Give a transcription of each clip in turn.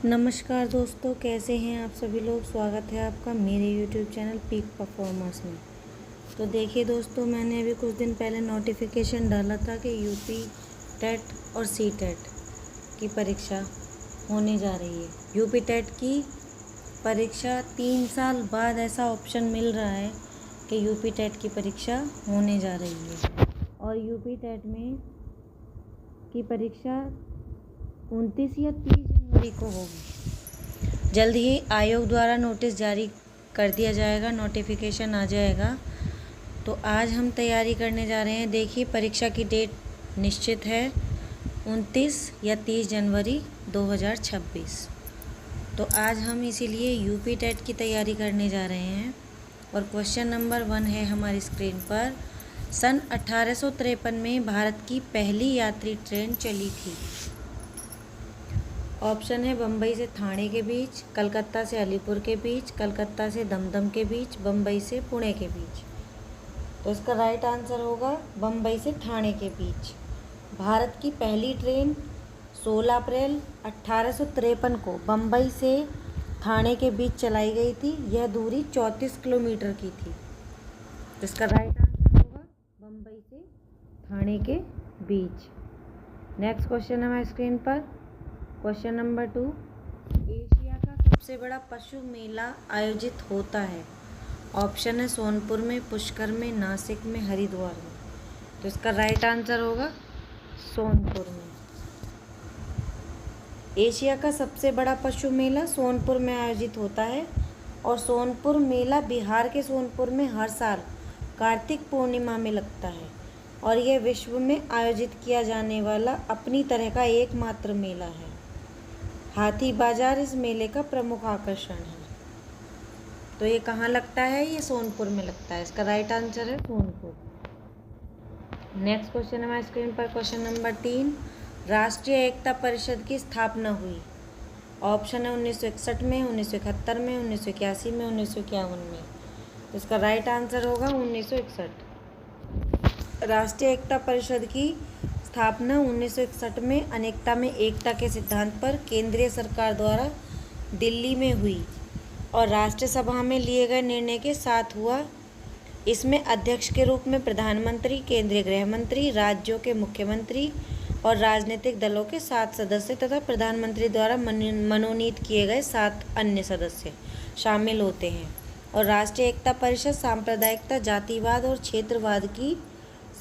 नमस्कार दोस्तों, कैसे हैं आप सभी लोग। स्वागत है आपका मेरे YouTube चैनल पीक परफॉर्मेंस में। तो देखिए दोस्तों, मैंने अभी कुछ दिन पहले नोटिफिकेशन डाला था कि यूपी टेट और सी टेट की परीक्षा होने जा रही है। यूपी टेट की परीक्षा 3 साल बाद ऐसा ऑप्शन मिल रहा है कि यूपी टेट की परीक्षा होने जा रही है। और यूपी टेट में की परीक्षा 29 या 30 जनवरी को होगी। जल्द ही आयोग द्वारा नोटिस जारी कर दिया जाएगा, नोटिफिकेशन आ जाएगा। तो आज हम तैयारी करने जा रहे हैं। देखिए, परीक्षा की डेट निश्चित है 29 या 30 जनवरी 2026। तो आज हम इसीलिए यूपी टेट की तैयारी करने जा रहे हैं। और क्वेश्चन नंबर 1 है हमारी स्क्रीन पर। सन 1853 में भारत की पहली यात्री ट्रेन चली थी। ऑप्शन है बम्बई से ठाणे के बीच, कलकत्ता से अलीपुर के बीच, कलकत्ता से दमदम के बीच, बम्बई से पुणे के बीच। तो इसका राइट आंसर होगा बम्बई से ठाणे के बीच। भारत की पहली ट्रेन 16 अप्रैल 1853 को बम्बई से ठाणे के बीच चलाई गई थी। यह दूरी 34 किलोमीटर की थी। तो इसका राइट आंसर होगा बम्बई से ठाणे के बीच। नेक्स्ट क्वेश्चन है हमारी स्क्रीन पर। क्वेश्चन नंबर 2, एशिया का सबसे बड़ा पशु मेला आयोजित होता है। ऑप्शन है सोनपुर में, पुष्कर में, नासिक में, हरिद्वार में। तो इसका राइट आंसर होगा सोनपुर में। एशिया का सबसे बड़ा पशु मेला सोनपुर में आयोजित होता है। और सोनपुर मेला बिहार के सोनपुर में हर साल कार्तिक पूर्णिमा में लगता है। और यह विश्व में आयोजित किया जाने वाला अपनी तरह का एकमात्र मेला है। हाथी बाजार इस मेले का प्रमुख आकर्षण है। तो ये कहाँ लगता है? ये सोनपुर में लगता है। इसका राइट आंसर है सोनपुर। नेक्स्ट क्वेश्चन है हमारी स्क्रीन पर। क्वेश्चन नंबर 3, राष्ट्रीय एकता परिषद की स्थापना हुई। ऑप्शन है 1961 में, 1971 में, 1981 में, 1951 में। तो इसका राइट आंसर होगा 1961। राष्ट्रीय एकता परिषद की स्थापना 1961 में अनेकता में एकता के सिद्धांत पर केंद्रीय सरकार द्वारा दिल्ली में हुई और राष्ट्रीय सभा में लिए गए निर्णय के साथ हुआ। इसमें अध्यक्ष के रूप में प्रधानमंत्री, केंद्रीय गृह मंत्री, राज्यों के मुख्यमंत्री और राजनीतिक दलों के 7 सदस्य तथा प्रधानमंत्री द्वारा मनोनीत किए गए 7 अन्य सदस्य शामिल होते हैं। और राष्ट्रीय एकता परिषद सांप्रदायिकता, जातिवाद और क्षेत्रवाद की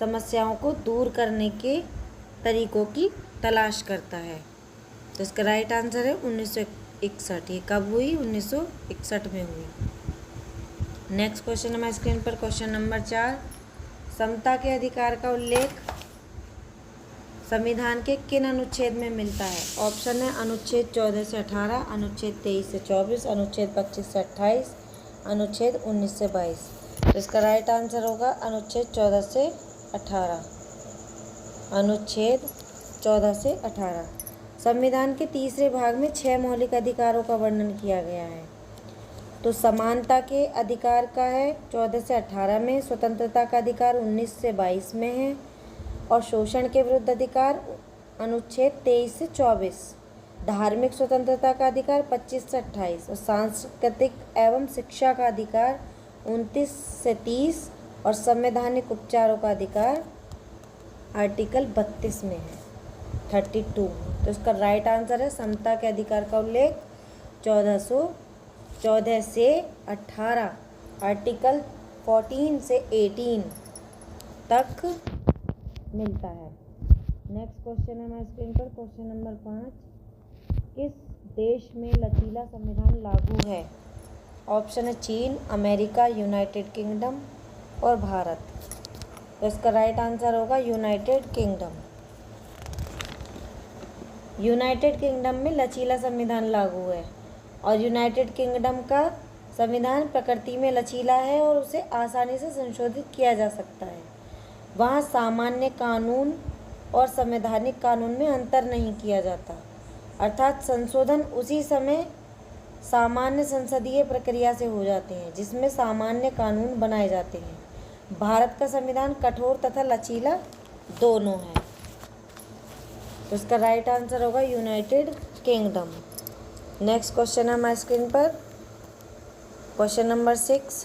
समस्याओं को दूर करने के तरीकों की तलाश करता है। तो इसका राइट आंसर है 1961। ये कब हुई? 1961 में हुई। नेक्स्ट क्वेश्चन हमारी स्क्रीन पर। क्वेश्चन नंबर 4, समता के अधिकार का उल्लेख संविधान के किन अनुच्छेद में मिलता है? ऑप्शन है अनुच्छेद 14 से 18, अनुच्छेद 23 से 24, अनुच्छेद 25 से 28, अनुच्छेद 19 से 22। तो इसका राइट आंसर होगा अनुच्छेद 14 से 18। अनुच्छेद 14 से 18। संविधान के तीसरे भाग में 6 मौलिक अधिकारों का वर्णन किया गया है। तो समानता के अधिकार का है 14 से 18 में, स्वतंत्रता का अधिकार 19 से 22 में है और शोषण के विरुद्ध अधिकार अनुच्छेद 23 से 24, धार्मिक स्वतंत्रता का अधिकार 25 से 28 और सांस्कृतिक एवं शिक्षा का अधिकार 29 से 30 और संवैधानिक उपचारों का अधिकार आर्टिकल 32 में है, 32। तो इसका राइट आंसर है समता के अधिकार का उल्लेख 14 से 18, आर्टिकल 14 से 18 तक मिलता है। नेक्स्ट क्वेश्चन है हमारे स्क्रीन पर। क्वेश्चन नंबर 5, किस देश में लचीला संविधान लागू है? ऑप्शन है चीन, अमेरिका, यूनाइटेड किंगडम और भारत। तो इसका राइट आंसर होगा यूनाइटेड किंगडम। यूनाइटेड किंगडम में लचीला संविधान लागू है और यूनाइटेड किंगडम का संविधान प्रकृति में लचीला है और उसे आसानी से संशोधित किया जा सकता है। वहाँ सामान्य कानून और संवैधानिक कानून में अंतर नहीं किया जाता, अर्थात संशोधन उसी समय सामान्य संसदीय प्रक्रिया से हो जाते हैं जिसमें सामान्य कानून बनाए जाते हैं। भारत का संविधान कठोर तथा लचीला दोनों है। तो इसका राइट आंसर होगा यूनाइटेड किंगडम। नेक्स्ट क्वेश्चन है हमारी स्क्रीन पर क्वेश्चन नंबर 6।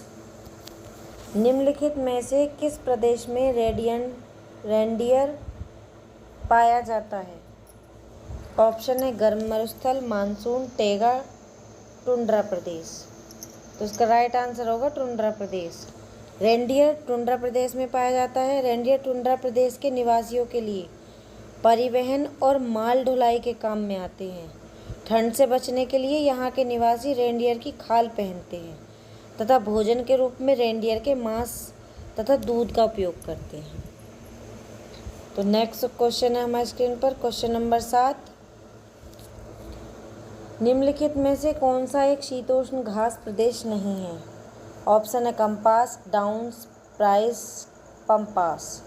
निम्नलिखित में से किस प्रदेश में रेंडियर पाया जाता है? ऑप्शन है गर्म मरुस्थल, मानसून, टैगा, टुंड्रा प्रदेश। तो इसका राइट आंसर होगा टुंड्रा प्रदेश। रेंडियर टुंड्रा प्रदेश में पाया जाता है। रेंडियर टुंड्रा प्रदेश के निवासियों के लिए परिवहन और माल ढुलाई के काम में आते हैं। ठंड से बचने के लिए यहाँ के निवासी रेंडियर की खाल पहनते हैं तथा भोजन के रूप में रेंडियर के मांस तथा दूध का उपयोग करते हैं। तो नेक्स्ट क्वेश्चन है हमारी स्क्रीन पर क्वेश्चन नंबर 7। निम्नलिखित में से कौन सा एक शीतोष्ण घास प्रदेश नहीं है? ऑप्शन है कंपास, डाउन्स, प्राइस, पंपास।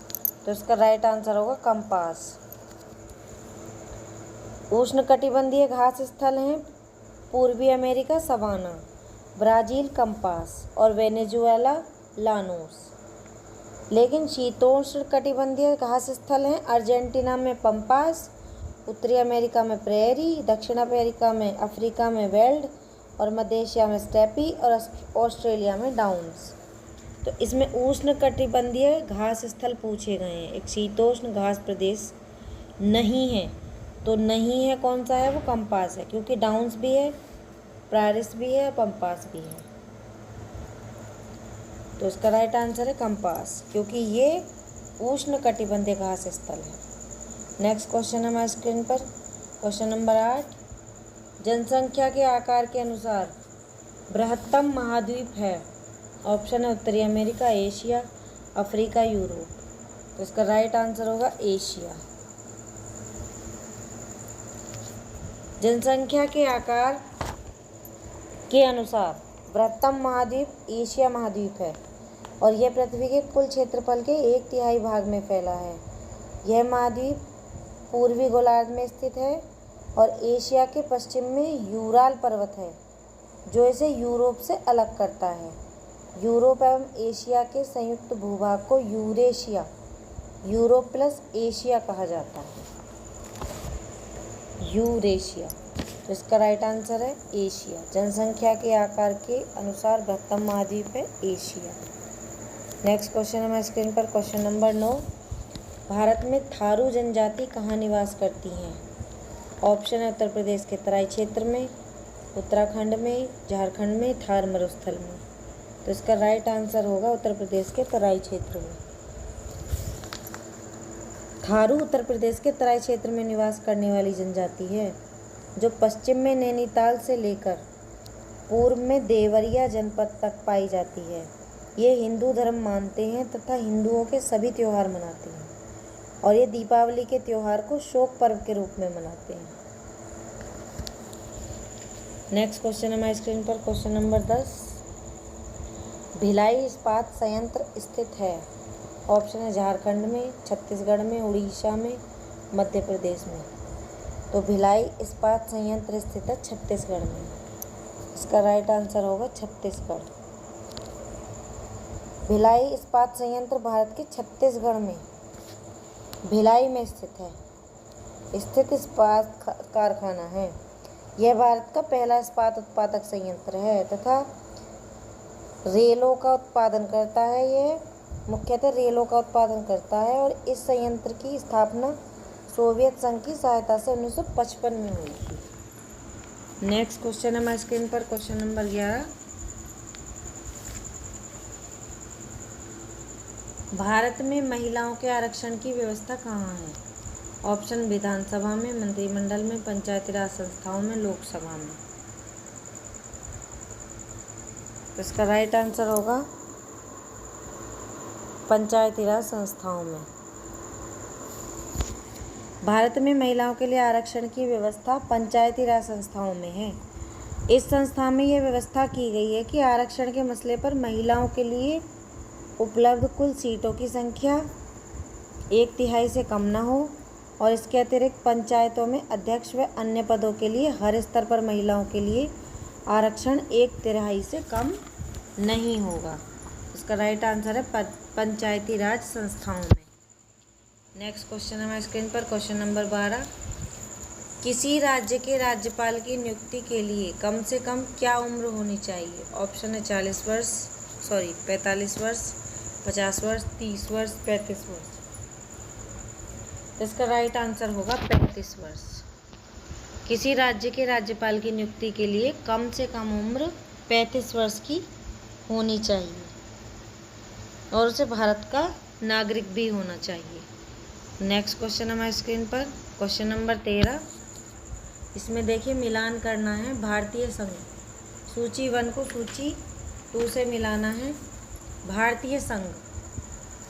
तो इसका राइट आंसर होगा कंपास। उष्णकटिबंधीय घास स्थल हैं पूर्वी अमेरिका सवाना, ब्राज़ील कंपास और वेनेजुएला लानोस। लेकिन शीतोष्ण कटिबंधीय घास स्थल हैं अर्जेंटीना में पंपास, उत्तरी अमेरिका में प्रेयरी, दक्षिण अमेरिका में अफ्रीका में वेल्ड और मध्य एशिया में स्टेपी और ऑस्ट्रेलिया में डाउन्स। तो इसमें उष्ण कटिबंधीय घास स्थल पूछे गए हैं। एक शीतोष्ण घास प्रदेश नहीं है, तो नहीं है कौन सा है? वो कंपास है, क्योंकि डाउन्स भी है, प्रायरिस भी है, पंपास भी है। तो इसका राइट आंसर है कंपास, क्योंकि ये उष्ण कटिबंधीय घास स्थल है। नेक्स्ट क्वेश्चन है हमारी स्क्रीन पर क्वेश्चन नंबर 8। जनसंख्या के आकार के अनुसार बृहत्तम महाद्वीप है? ऑप्शन है उत्तरी अमेरिका, एशिया, अफ्रीका, यूरोप। तो इसका राइट आंसर होगा एशिया। जनसंख्या के आकार के अनुसार बृहत्तम महाद्वीप एशिया महाद्वीप है और यह पृथ्वी के कुल क्षेत्रफल के 1/3 भाग में फैला है। यह महाद्वीप पूर्वी गोलार्ध में स्थित है और एशिया के पश्चिम में यूराल पर्वत है जो इसे यूरोप से अलग करता है। यूरोप एवं एशिया के संयुक्त भूभाग को यूरेशिया, यूरोप प्लस एशिया कहा जाता है। यूरेशिया। तो इसका राइट आंसर है एशिया। जनसंख्या के आकार के अनुसार बृहत्तम महाद्वीप है एशिया। नेक्स्ट क्वेश्चन है हमारी स्क्रीन पर क्वेश्चन नंबर 9। भारत में थारू जनजाति कहाँ निवास करती हैं? ऑप्शन है उत्तर प्रदेश के तराई क्षेत्र में, उत्तराखंड में, झारखंड में, थार मरुस्थल में। तो इसका राइट आंसर होगा उत्तर प्रदेश के तराई क्षेत्र में। थारू उत्तर प्रदेश के तराई क्षेत्र में निवास करने वाली जनजाति है जो पश्चिम में नैनीताल से लेकर पूर्व में देवरिया जनपद तक पाई जाती है। ये हिंदू धर्म मानते हैं तथा हिंदुओं के सभी त्यौहार मनाते हैं और ये दीपावली के त्यौहार को शोक पर्व के रूप में मनाते हैं। नेक्स्ट क्वेश्चन है हमारी स्क्रीन पर क्वेश्चन नंबर 10। भिलाई इस्पात संयंत्र स्थित है? ऑप्शन है झारखंड में, छत्तीसगढ़ में, उड़ीसा में, मध्य प्रदेश में। तो भिलाई इस्पात संयंत्र स्थित है छत्तीसगढ़ में। इसका राइट आंसर होगा छत्तीसगढ़। भिलाई इस्पात संयंत्र भारत के छत्तीसगढ़ में भिलाई में स्थित इस्पात कारखाना है। यह भारत का पहला इस्पात उत्पादक संयंत्र है तथा रेलों का उत्पादन करता है। यह मुख्यतः रेलों का उत्पादन करता है और इस संयंत्र की स्थापना सोवियत संघ की सहायता से 1955 में हुई थी। नेक्स्ट क्वेश्चन है हमारी स्क्रीन पर क्वेश्चन नंबर 11। भारत में महिलाओं के आरक्षण की व्यवस्था कहाँ है? ऑप्शन विधानसभा में, मंत्रिमंडल में, पंचायती राज संस्थाओं में, लोकसभा में। तो इसका राइट आंसर होगा पंचायती राज संस्थाओं में। भारत में महिलाओं के लिए आरक्षण की व्यवस्था पंचायती राज संस्थाओं में है। इस संस्था में यह व्यवस्था की गई है कि आरक्षण के मसले पर महिलाओं के लिए उपलब्ध कुल सीटों की संख्या 1/3 से कम न हो और इसके अतिरिक्त पंचायतों में अध्यक्ष व अन्य पदों के लिए हर स्तर पर महिलाओं के लिए आरक्षण 1/3 से कम नहीं होगा। इसका राइट आंसर है पंचायती राज संस्थाओं में। नेक्स्ट क्वेश्चन है हमारी स्क्रीन पर क्वेश्चन नंबर 12। किसी राज्य के राज्यपाल की नियुक्ति के लिए कम से कम क्या उम्र होनी चाहिए? ऑप्शन है 45 वर्ष, 50 वर्ष, 30 वर्ष, 35 वर्ष। तो इसका राइट आंसर होगा 35 वर्ष। किसी राज्य के राज्यपाल की नियुक्ति के लिए कम से कम उम्र 35 वर्ष की होनी चाहिए और उसे भारत का नागरिक भी होना चाहिए। नेक्स्ट क्वेश्चन हमारे स्क्रीन पर क्वेश्चन नंबर 13। इसमें देखिए मिलान करना है भारतीय संघ। सूची 1 को सूची 2 से मिलाना है। भारतीय संघ,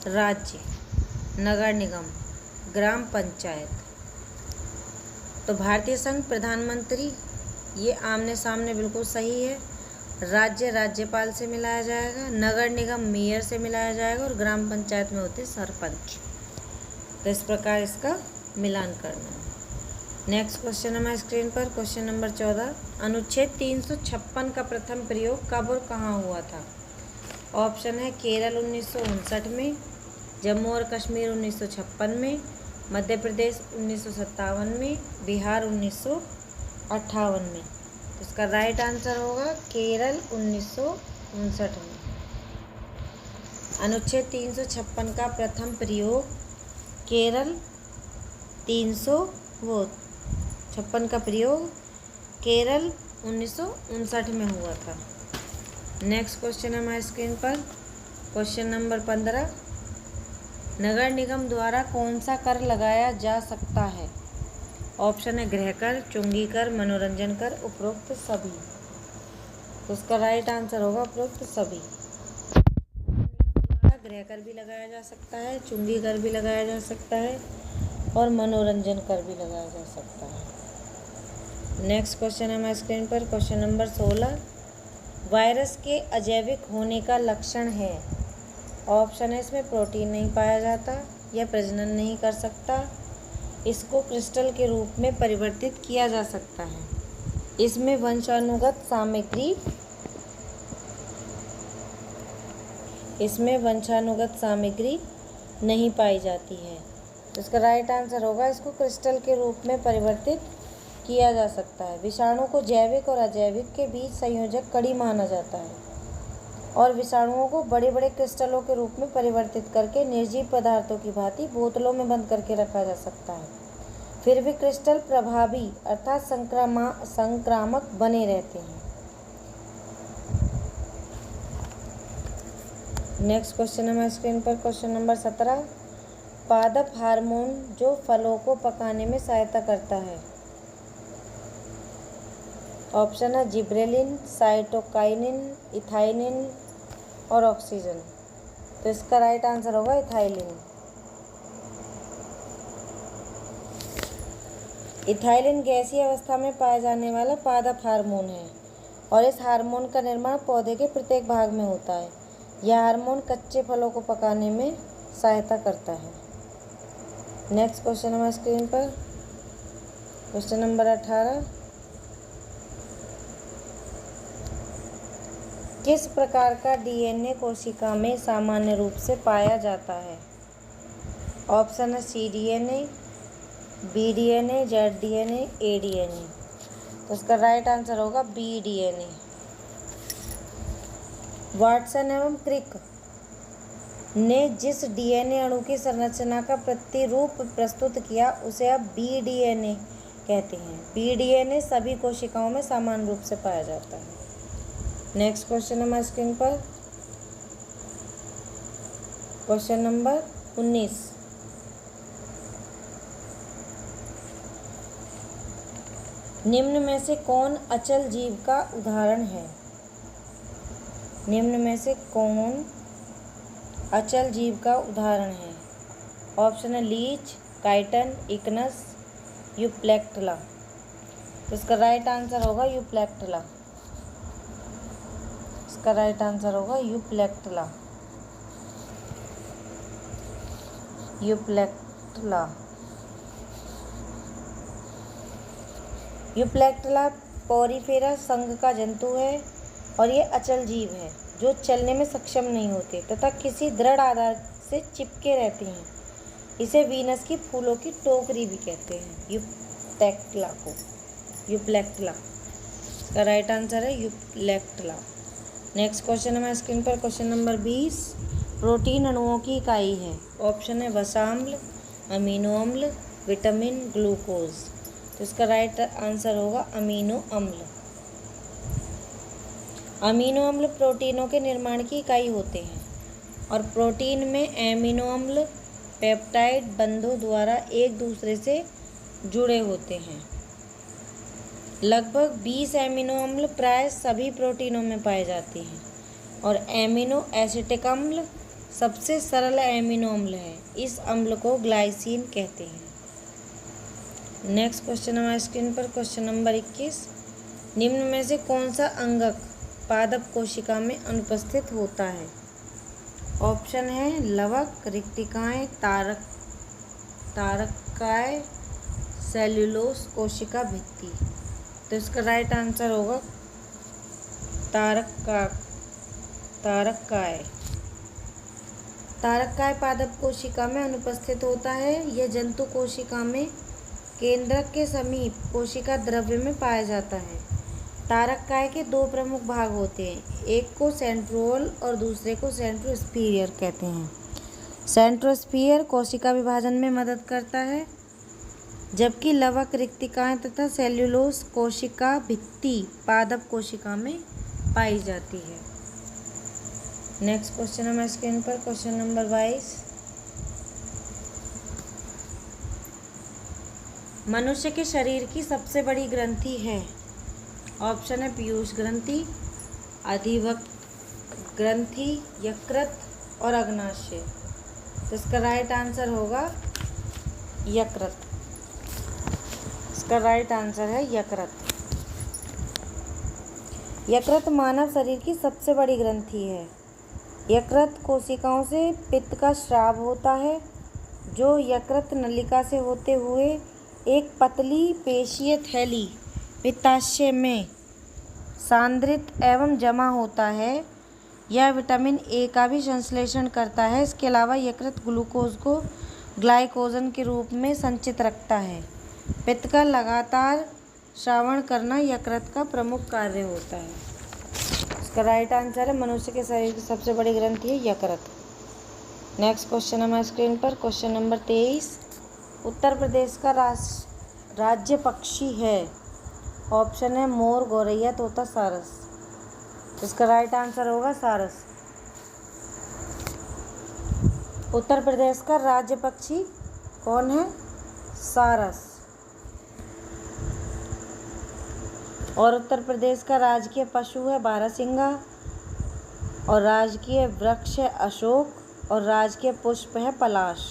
राज्य, नगर निगम, ग्राम पंचायत। तो भारतीय संघ प्रधानमंत्री, ये आमने सामने बिल्कुल सही है। राज्य राज्यपाल से मिलाया जाएगा, नगर निगम मेयर से मिलाया जाएगा और ग्राम पंचायत में होते सरपंच। तो इस प्रकार इसका मिलान करना है। नेक्स्ट क्वेश्चन हमारे स्क्रीन पर क्वेश्चन नंबर 14। अनुच्छेद 356 का प्रथम प्रयोग कब और कहाँ हुआ था? ऑप्शन है केरल 1959 में, जम्मू और कश्मीर 1956 में, मध्य प्रदेश 1957 में, बिहार 1958 में। तो इसका राइट आंसर होगा केरल 1959 में। अनुच्छेद 356 का प्रथम प्रयोग केरल 356 का प्रयोग केरल 1959 में हुआ था। नेक्स्ट क्वेश्चन है हमारे स्क्रीन पर क्वेश्चन नंबर 15। नगर निगम द्वारा कौन सा कर लगाया जा सकता है? ऑप्शन है गृह कर, चुंगी कर, मनोरंजन कर, उपरोक्त सभी। तो उसका राइट आंसर होगा उपरोक्त सभी। गृह कर भी लगाया जा सकता है, चुंगी कर भी लगाया जा सकता है और मनोरंजन कर भी लगाया जा सकता है। नेक्स्ट क्वेश्चन है हमारे स्क्रीन पर क्वेश्चन नंबर 16। वायरस के अजैविक होने का लक्षण है। ऑप्शन है इसमें प्रोटीन नहीं पाया जाता, यह प्रजनन नहीं कर सकता, इसको क्रिस्टल के रूप में परिवर्तित किया जा सकता है, इसमें वंशानुगत सामग्री नहीं पाई जाती है। तो इसका राइट आंसर होगा इसको क्रिस्टल के रूप में परिवर्तित किया जा सकता है। विषाणु को जैविक और अजैविक के बीच संयोजक कड़ी माना जाता है और विषाणुओं को बड़े बड़े क्रिस्टलों के रूप में परिवर्तित करके निर्जीव पदार्थों की भांति बोतलों में बंद करके रखा जा सकता है। फिर भी क्रिस्टल प्रभावी अर्थात संक्रामक बने रहते हैं। नेक्स्ट क्वेश्चन है हमारे स्क्रीन पर क्वेश्चन नंबर 17। पादप हार्मोन जो फलों को पकाने में सहायता करता है। ऑप्शन है जिब्रेलिन, साइटोकाइनिन, इथाइलिन और ऑक्सीजन। तो इसका राइट आंसर होगा इथाइलिन। इथाइलिन गैसीय अवस्था में पाया जाने वाला पादप हार्मोन है और इस हार्मोन का निर्माण पौधे के प्रत्येक भाग में होता है। यह हार्मोन कच्चे फलों को पकाने में सहायता करता है। नेक्स्ट क्वेश्चन हमारे स्क्रीन पर क्वेश्चन नंबर 18। किस प्रकार का डीएनए कोशिका में सामान्य रूप से पाया जाता है? ऑप्शन है cDNA, BDNA, ZDNA, ADNA। तो इसका राइट आंसर होगा BDNA। वाटसन एवं क्रिक ने जिस डीएनए अणु की संरचना का प्रतिरूप प्रस्तुत किया उसे अब BDNA कहते हैं। BDNA सभी कोशिकाओं में समान रूप से पाया जाता है। नेक्स्ट क्वेश्चन हमारे स्क्रीन पर क्वेश्चन नंबर 19। निम्न में से कौन अचल जीव का उदाहरण है? निम्न में से कौन अचल जीव का उदाहरण है? ऑप्शन है लीच, काइटन, इक्नस, यूप्लेक्टला। तो इसका राइट आंसर होगा यूप्लेक्टला। इसका राइट आंसर होगा यूप्लेक्टला। यूप्लेक्टला पोरीफेरा संघ का जंतु है और ये अचल जीव है जो चलने में सक्षम नहीं होते तथा किसी दृढ़ आधार से चिपके रहते हैं। इसे वीनस की फूलों की टोकरी भी कहते हैं। यूप्लेक्टला को, यूप्लेक्टला। इसका राइट आंसर है यूप्लेक्टला। नेक्स्ट क्वेश्चन हमारे स्क्रीन पर क्वेश्चन नंबर 20। प्रोटीन अणुओं की इकाई है। ऑप्शन है वसाम्ल, अमीनो अम्ल, विटामिन, ग्लूकोज। तो इसका राइट आंसर होगा अमीनो अम्ल। अमीनो अम्ल प्रोटीनों के निर्माण की इकाई होते हैं और प्रोटीन में एमिनो अम्ल पेप्टाइड बंधों द्वारा एक दूसरे से जुड़े होते हैं। लगभग 20 एमिनो अम्ल प्राय सभी प्रोटीनों में पाए जाते हैं और एमिनो एसिटिक अम्ल सबसे सरल एमिनो अम्ल है। इस अम्ल को ग्लाइसिन कहते हैं। नेक्स्ट क्वेश्चन हमारे स्क्रीन पर क्वेश्चन नंबर 21। निम्न में से कौन सा अंगक पादप कोशिका में अनुपस्थित होता है? ऑप्शन है लवक, रिक्तिकाएं, तारकाएं, सेल्यूलोस, कोशिका भित्ति। तो इसका राइट आंसर होगा तारकाएं। तारकाएं पादप कोशिका में अनुपस्थित होता है। यह जंतु कोशिका में केंद्रक के समीप कोशिका द्रव्य में पाया जाता है। तारकाएं के दो प्रमुख भाग होते हैं, एक को सेंट्रोल और दूसरे को सेंट्रोस्फीयर कहते हैं। सेंट्रोस्फीयर कोशिका विभाजन में मदद करता है, जबकि लवक, रिक्तिकाएं तथा सेल्यूलोस कोशिका भित्ति पादप कोशिका में पाई जाती है। नेक्स्ट क्वेश्चन हमारे स्क्रीन पर क्वेश्चन नंबर 22। मनुष्य के शरीर की सबसे बड़ी ग्रंथि है। ऑप्शन है पीयूष ग्रंथि, अधिवक्त्र ग्रंथि, यकृत और अग्नाशय। तो इसका राइट आंसर होगा यकृत। इसका राइट आंसर है यकृत। यकृत मानव शरीर की सबसे बड़ी ग्रंथि है। यकृत कोशिकाओं से पित्त का स्राव होता है, जो यकृत नलिका से होते हुए एक पतली पेशीय थैली पित्ताशय में सांद्रित एवं जमा होता है। यह विटामिन ए का भी संश्लेषण करता है। इसके अलावा यकृत ग्लूकोज को ग्लाइकोजन के रूप में संचित रखता है। पित्त का लगातार श्रावण करना यकृत का प्रमुख कार्य होता है। इसका राइट आंसर है मनुष्य के शरीर की सबसे बड़ी ग्रंथि है यकृत। नेक्स्ट क्वेश्चन हमारे स्क्रीन पर क्वेश्चन नंबर 23। उत्तर प्रदेश का राज्य पक्षी है। ऑप्शन है मोर, गौरैया, तोता, सारस। इसका राइट आंसर होगा सारस। उत्तर प्रदेश का राज्य पक्षी कौन है? सारस। और उत्तर प्रदेश का राजकीय पशु है बारहसिंगा और राजकीय वृक्ष है अशोक और राजकीय पुष्प है पलाश।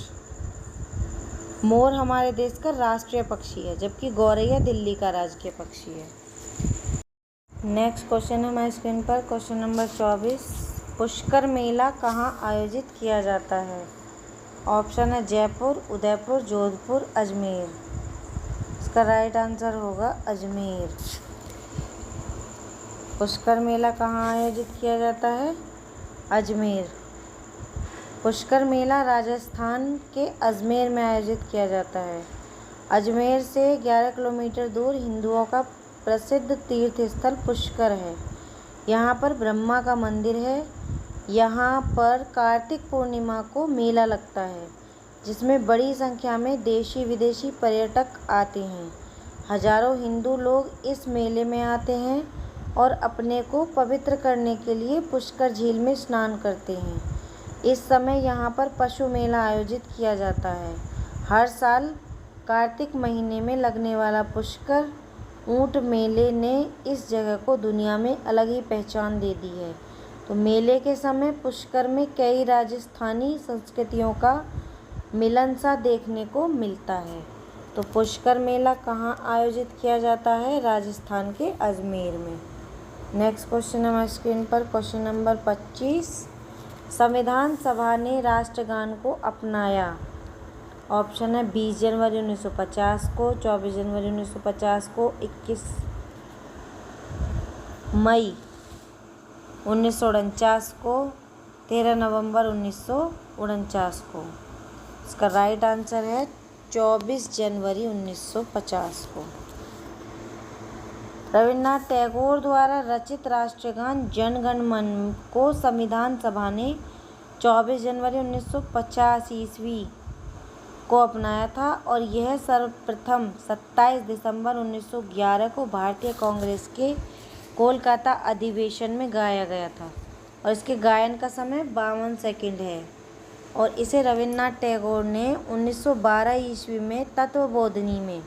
मोर हमारे देश का राष्ट्रीय पक्षी है, जबकि गौरैया दिल्ली का राजकीय पक्षी है। नेक्स्ट क्वेश्चन है हमारे स्क्रीन पर क्वेश्चन नंबर 24। पुष्कर मेला कहाँ आयोजित किया जाता है? ऑप्शन है जयपुर, उदयपुर, जोधपुर, अजमेर। इसका राइट आंसर होगा अजमेर। पुष्कर मेला कहाँ आयोजित किया जाता है? अजमेर। पुष्कर मेला राजस्थान के अजमेर में आयोजित किया जाता है। अजमेर से 11 किलोमीटर दूर हिंदुओं का प्रसिद्ध तीर्थ स्थल पुष्कर है। यहाँ पर ब्रह्मा का मंदिर है। यहाँ पर कार्तिक पूर्णिमा को मेला लगता है, जिसमें बड़ी संख्या में देशी विदेशी पर्यटक आते हैं। हजारों हिंदू लोग इस मेले में आते हैं और अपने को पवित्र करने के लिए पुष्कर झील में स्नान करते हैं। इस समय यहाँ पर पशु मेला आयोजित किया जाता है। हर साल कार्तिक महीने में लगने वाला पुष्कर ऊंट मेले ने इस जगह को दुनिया में अलग ही पहचान दे दी है। तो मेले के समय पुष्कर में कई राजस्थानी संस्कृतियों का मिलन सा देखने को मिलता है। तो पुष्कर मेला कहाँ आयोजित किया जाता है? राजस्थान के अजमेर में। नेक्स्ट क्वेश्चन हमारे स्क्रीन पर क्वेश्चन नंबर 25। संविधान सभा ने राष्ट्रगान को अपनाया। ऑप्शन है 20 जनवरी 1950 को, 24 जनवरी 1950 को, 21 मई 1949 को, 13 नवंबर 1949 को। इसका राइट आंसर है 24 जनवरी 1950 को। रविन्द्रनाथ टैगोर द्वारा रचित राष्ट्रगान जन गण मन को संविधान सभा ने 24 जनवरी 1950 ईस्वी को अपनाया था और यह सर्वप्रथम 27 दिसंबर 1911 को भारतीय कांग्रेस के कोलकाता अधिवेशन में गाया गया था और इसके गायन का समय 52 सेकंड है और इसे रविन्द्रनाथ टैगोर ने 1912 ईस्वी में तत्वबोधिनी में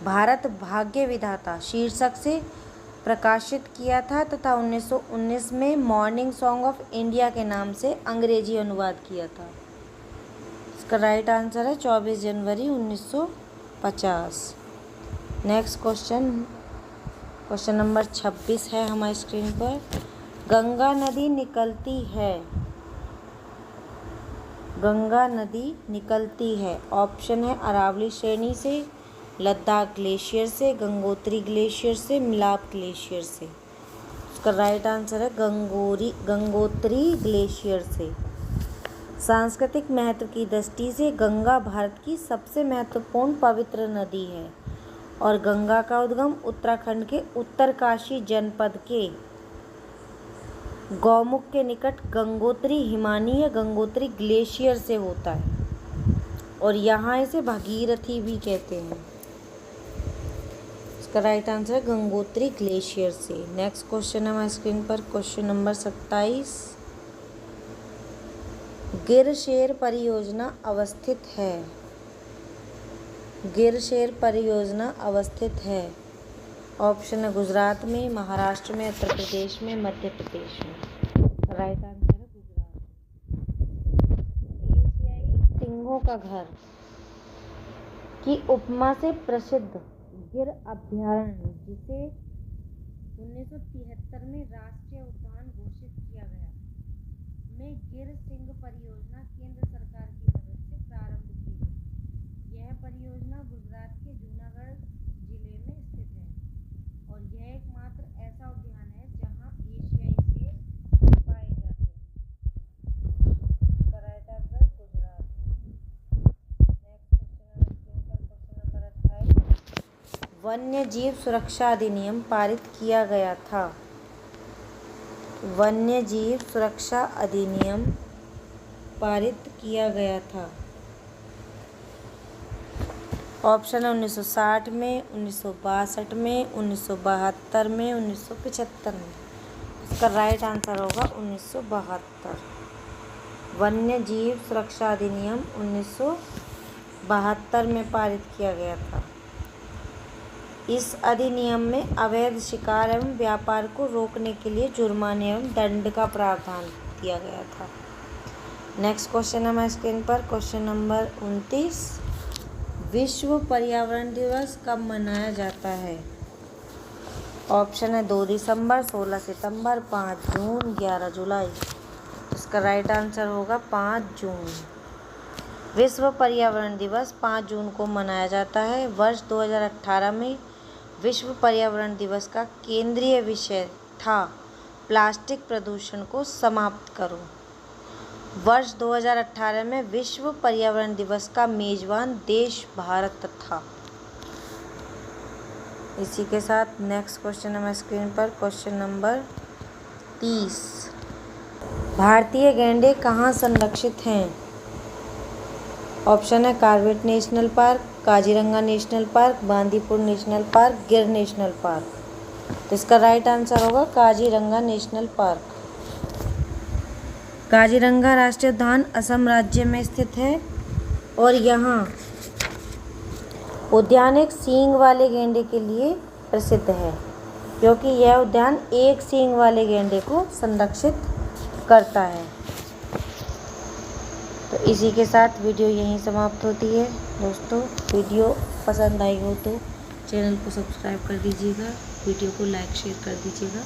भारत भाग्य विधाता शीर्षक से प्रकाशित किया था तथा 1919 में मॉर्निंग सॉन्ग ऑफ इंडिया के नाम से अंग्रेजी अनुवाद किया था। इसका राइट आंसर है 24 जनवरी 1950। नेक्स्ट क्वेश्चन नंबर 26 है हमारी स्क्रीन पर। गंगा नदी निकलती है। ऑप्शन है अरावली श्रेणी से, लद्दाख ग्लेशियर से, गंगोत्री ग्लेशियर से, मिलाप ग्लेशियर से। इसका राइट आंसर है गंगोत्री ग्लेशियर से। सांस्कृतिक महत्व की दृष्टि से गंगा भारत की सबसे महत्वपूर्ण पवित्र नदी है और गंगा का उद्गम उत्तराखंड के उत्तरकाशी जनपद के गौमुख के निकट गंगोत्री हिमानी या गंगोत्री ग्लेशियर से होता है और यहाँ इसे भागीरथी भी कहते हैं। इसका राइट आंसर है गंगोत्री ग्लेशियर से। नेक्स्ट क्वेश्चन है हमारी स्क्रीन पर क्वेश्चन नंबर 27। गिरशेर परियोजना अवस्थित है। ऑप्शन है गुजरात में, महाराष्ट्र में, उत्तर प्रदेश में, मध्य प्रदेश में। राइट आंसर है गुजरात। एशियाई सिंहों का घर की उपमा से प्रसिद्ध गिर अभयारण्य जिसे 1973 में राष्ट्रीय उद्यान घोषित किया गया में गिर सिंह परियोजना केंद्र सरकार की मदद से प्रारंभ की गई। यह परियोजना गुजरात के जूनागढ़ जिले में स्थित है और यह एकमात्र ऐसा उद्यान है जहां एशियाई शेर पाए जाते हैं। Right answer Gujarat. Next question number 28। वन्य जीव सुरक्षा अधिनियम पारित किया गया था। वन्य जीव सुरक्षा अधिनियम पारित किया गया था। ऑप्शन है 1960 में, 1962 में, 1972 में, 1975 में। इसका राइट आंसर होगा 1972। वन्य जीव सुरक्षा अधिनियम 1972 में पारित किया गया था। इस अधिनियम में अवैध शिकार एवं व्यापार को रोकने के लिए जुर्माने एवं दंड का प्रावधान किया गया था। नेक्स्ट क्वेश्चन है हमारे स्क्रीन पर क्वेश्चन नंबर 29। विश्व पर्यावरण दिवस कब मनाया जाता है? ऑप्शन है 2 दिसंबर, 16 सितंबर, 5 जून, 11 जुलाई। इसका राइट आंसर होगा 5 जून। विश्व पर्यावरण दिवस 5 जून को मनाया जाता है। वर्ष 2018 में विश्व पर्यावरण दिवस का केंद्रीय विषय था प्लास्टिक प्रदूषण को समाप्त करो। वर्ष 2018 में विश्व पर्यावरण दिवस का मेजबान देश भारत था। इसी के साथ नेक्स्ट क्वेश्चन है स्क्रीन पर क्वेश्चन नंबर 30। भारतीय गैंडे कहाँ संरक्षित हैं? ऑप्शन है Corbett National Park, Kaziranga National Park, Bandipur National Park, Gir National Park. तो इसका राइट आंसर होगा काजीरंगा नेशनल पार्क। काजीरंगा राष्ट्रीय उद्यान असम राज्य में स्थित है और यहाँ उद्यान एक सींग वाले गेंडे के लिए प्रसिद्ध है क्योंकि यह उद्यान एक सींग वाले गेंडे को संरक्षित करता है। तो इसी के साथ वीडियो यहीं समाप्त होती है। दोस्तों वीडियो पसंद आई हो तो चैनल को सब्सक्राइब कर दीजिएगा, वीडियो को लाइक शेयर कर दीजिएगा।